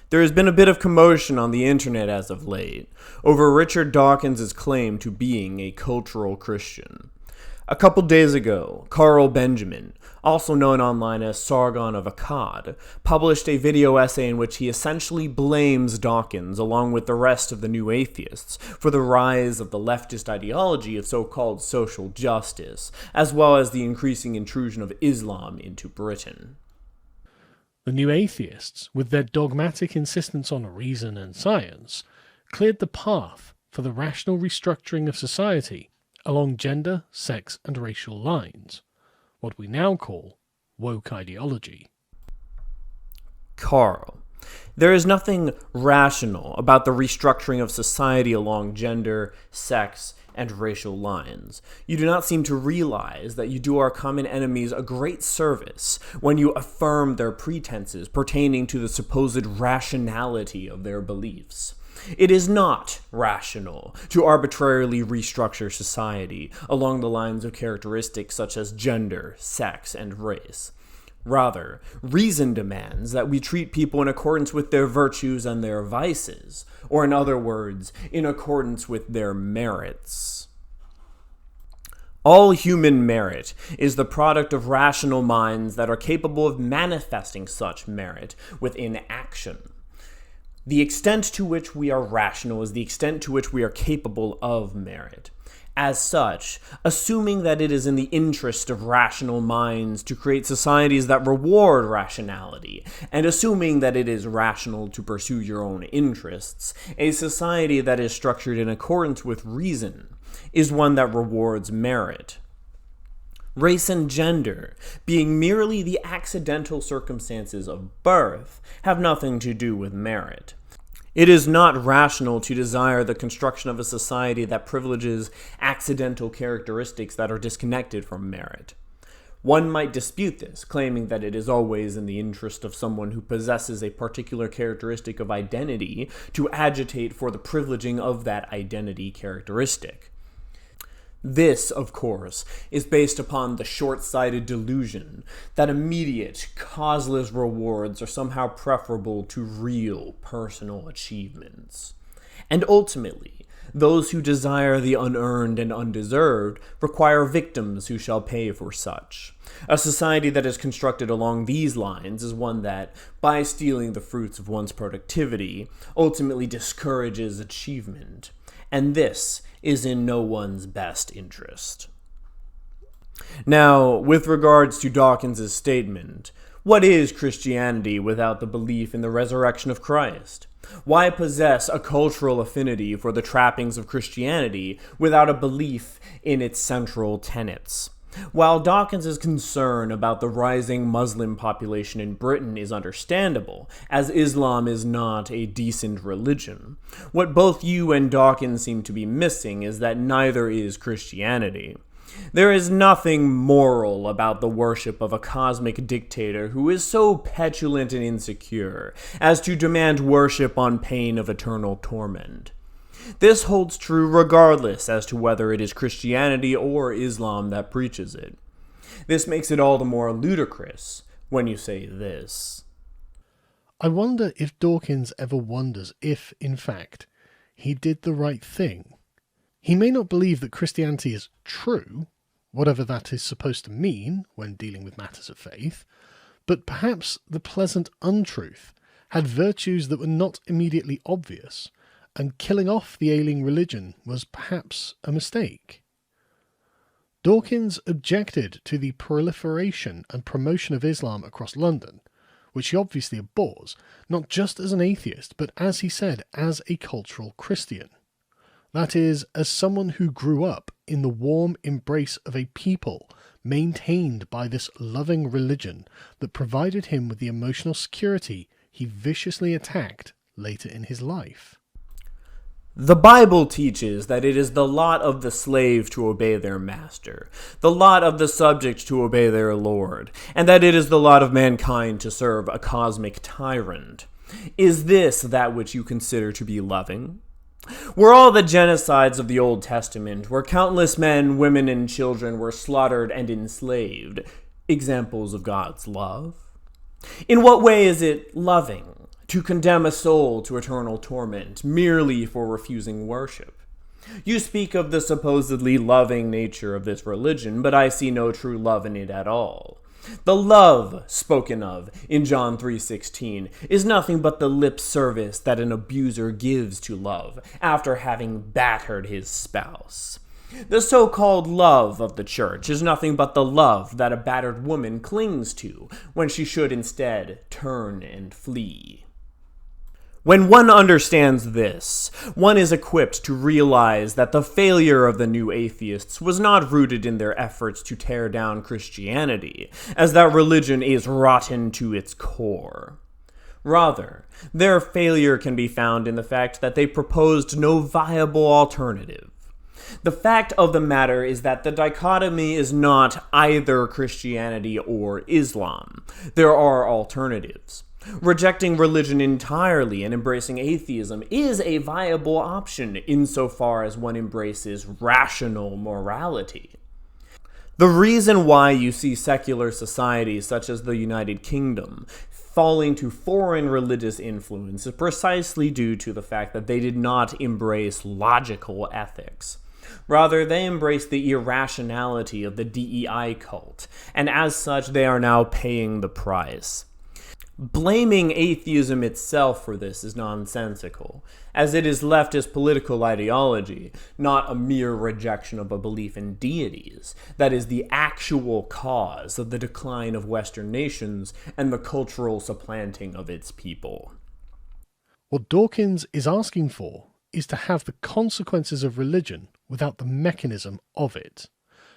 There has been a bit of commotion on the internet as of late over Richard Dawkins' claim to being a cultural Christian. A couple days ago, Carl Benjamin, also known online as Sargon of Akkad, published a video essay in which he essentially blames Dawkins, along with the rest of the new atheists, for the rise of the leftist ideology of so-called social justice, as well as the increasing intrusion of Islam into Britain. The new atheists, with their dogmatic insistence on reason and science, cleared the path for the rational restructuring of society along gender, sex, and racial lines, what we now call woke ideology. Carl, there is nothing rational about the restructuring of society along gender, sex, and racial lines. You do not seem to realize that you do our common enemies a great service when you affirm their pretenses pertaining to the supposed rationality of their beliefs. It is not rational to arbitrarily restructure society along the lines of characteristics such as gender, sex, and race. Rather, reason demands that we treat people in accordance with their virtues and their vices, or in other words, in accordance with their merits. All human merit is the product of rational minds that are capable of manifesting such merit within action. The extent to which we are rational is the extent to which we are capable of merit. As such, assuming that it is in the interest of rational minds to create societies that reward rationality, and assuming that it is rational to pursue your own interests, a society that is structured in accordance with reason is one that rewards merit. Race and gender, being merely the accidental circumstances of birth, have nothing to do with merit. It is not rational to desire the construction of a society that privileges accidental characteristics that are disconnected from merit. One might dispute this, claiming that it is always in the interest of someone who possesses a particular characteristic of identity to agitate for the privileging of that identity characteristic. This, of course, is based upon the short-sighted delusion that immediate, causeless rewards are somehow preferable to real, personal achievements. And ultimately, those who desire the unearned and undeserved require victims who shall pay for such. A society that is constructed along these lines is one that, by stealing the fruits of one's productivity, ultimately discourages achievement. And this is in no one's best interest. Now, with regards to Dawkins' statement, what is Christianity without the belief in the resurrection of Christ? Why possess a cultural affinity for the trappings of Christianity without a belief in its central tenets? While Dawkins' concern about the rising Muslim population in Britain is understandable, as Islam is not a decent religion, what both you and Dawkins seem to be missing is that neither is Christianity. There is nothing moral about the worship of a cosmic dictator who is so petulant and insecure as to demand worship on pain of eternal torment. This holds true regardless as to whether it is Christianity or Islam that preaches it. This makes it all the more ludicrous when you say this. I wonder if Dawkins ever wonders if, in fact, he did the right thing. He may not believe that Christianity is true, whatever that is supposed to mean when dealing with matters of faith, but perhaps the pleasant untruth had virtues that were not immediately obvious, and killing off the ailing religion was perhaps a mistake. Dawkins objected to the proliferation and promotion of Islam across London, which he obviously abhors, not just as an atheist, but as he said, as a cultural Christian. That is, as someone who grew up in the warm embrace of a people maintained by this loving religion that provided him with the emotional security he viciously attacked later in his life. The Bible teaches that it is the lot of the slave to obey their master, the lot of the subject to obey their lord, and that it is the lot of mankind to serve a cosmic tyrant. Is this that which you consider to be loving? Were all the genocides of the Old Testament, where countless men, women, and children were slaughtered and enslaved, examples of God's love? In what way is it loving to condemn a soul to eternal torment merely for refusing worship. You speak of the supposedly loving nature of this religion, but I see no true love in it at all. The love spoken of in John 3:16 is nothing but the lip service that an abuser gives to love after having battered his spouse. The so-called love of the church is nothing but the love that a battered woman clings to when she should instead turn and flee. When one understands this, one is equipped to realize that the failure of the new atheists was not rooted in their efforts to tear down Christianity, as that religion is rotten to its core. Rather, their failure can be found in the fact that they proposed no viable alternative. The fact of the matter is that the dichotomy is not either Christianity or Islam. There are alternatives. Rejecting religion entirely and embracing atheism is a viable option insofar as one embraces rational morality. The reason why you see secular societies such as the United Kingdom falling to foreign religious influence is precisely due to the fact that they did not embrace logical ethics. Rather, they embraced the irrationality of the DEI cult, and as such, they are now paying the price. Blaming atheism itself for this is nonsensical, as it is leftist political ideology, not a mere rejection of a belief in deities, that is the actual cause of the decline of Western nations and the cultural supplanting of its people. What Dawkins is asking for is to have the consequences of religion without the mechanism of it,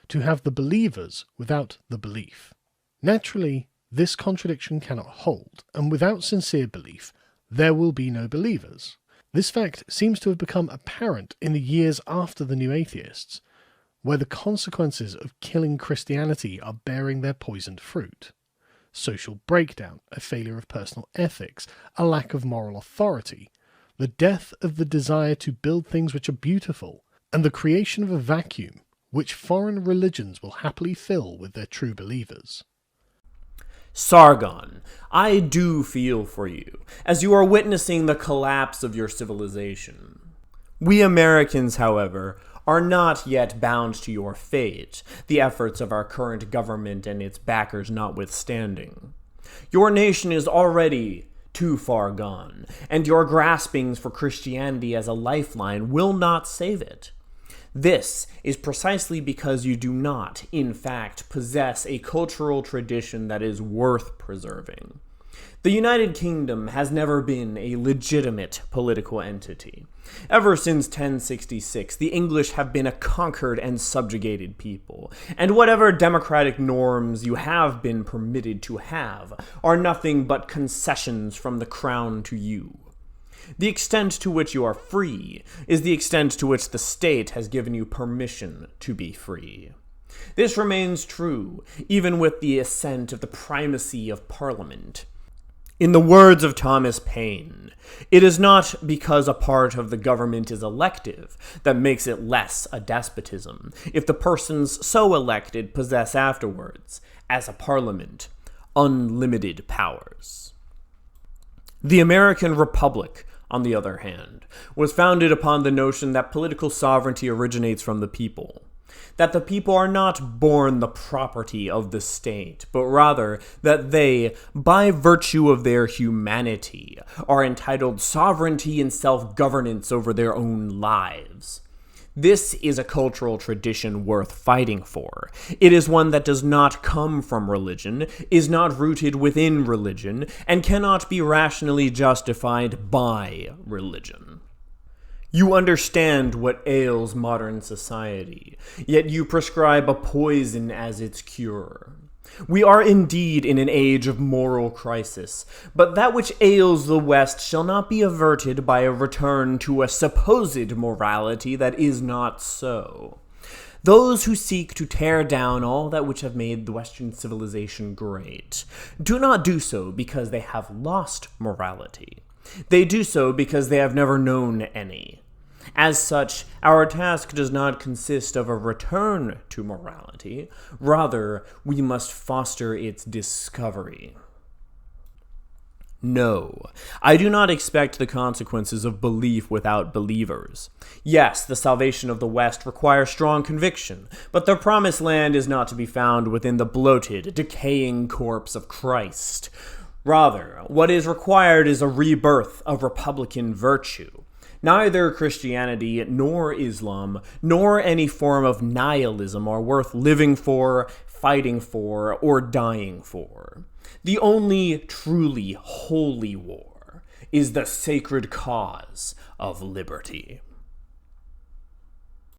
to have the believers without the belief. Naturally, this contradiction cannot hold, and without sincere belief, there will be no believers. This fact seems to have become apparent in the years after the New Atheists, where the consequences of killing Christianity are bearing their poisoned fruit. Social breakdown, a failure of personal ethics, a lack of moral authority, the death of the desire to build things which are beautiful, and the creation of a vacuum which foreign religions will happily fill with their true believers. Sargon, I do feel for you, as you are witnessing the collapse of your civilization. We Americans, however, are not yet bound to your fate, the efforts of our current government and its backers notwithstanding. Your nation is already too far gone, and your graspings for Christianity as a lifeline will not save it. This is precisely because you do not, in fact, possess a cultural tradition that is worth preserving. The United Kingdom has never been a legitimate political entity. Ever since 1066, the English have been a conquered and subjugated people, and whatever democratic norms you have been permitted to have are nothing but concessions from the crown to you. The extent to which you are free is the extent to which the state has given you permission to be free. This remains true, even with the ascent of the primacy of Parliament. In the words of Thomas Paine, it is not because a part of the government is elective that makes it less a despotism, if the persons so elected possess afterwards, as a parliament, unlimited powers. The American Republic, on the other hand, was founded upon the notion that political sovereignty originates from the people, that the people are not born the property of the state, but rather that they, by virtue of their humanity, are entitled sovereignty and self-governance over their own lives. This is a cultural tradition worth fighting for. It is one that does not come from religion, is not rooted within religion, and cannot be rationally justified by religion. You understand what ails modern society, yet you prescribe a poison as its cure. We are indeed in an age of moral crisis, but that which ails the West shall not be averted by a return to a supposed morality that is not so. Those who seek to tear down all that which have made the Western civilization great do not do so because they have lost morality. They do so because they have never known any. As such, our task does not consist of a return to morality. Rather, we must foster its discovery. No, I do not expect the consequences of belief without believers. Yes, the salvation of the West requires strong conviction, but the promised land is not to be found within the bloated, decaying corpse of Christ. Rather, what is required is a rebirth of republican virtue. Neither Christianity, nor Islam, nor any form of nihilism are worth living for, fighting for, or dying for. The only truly holy war is the sacred cause of liberty.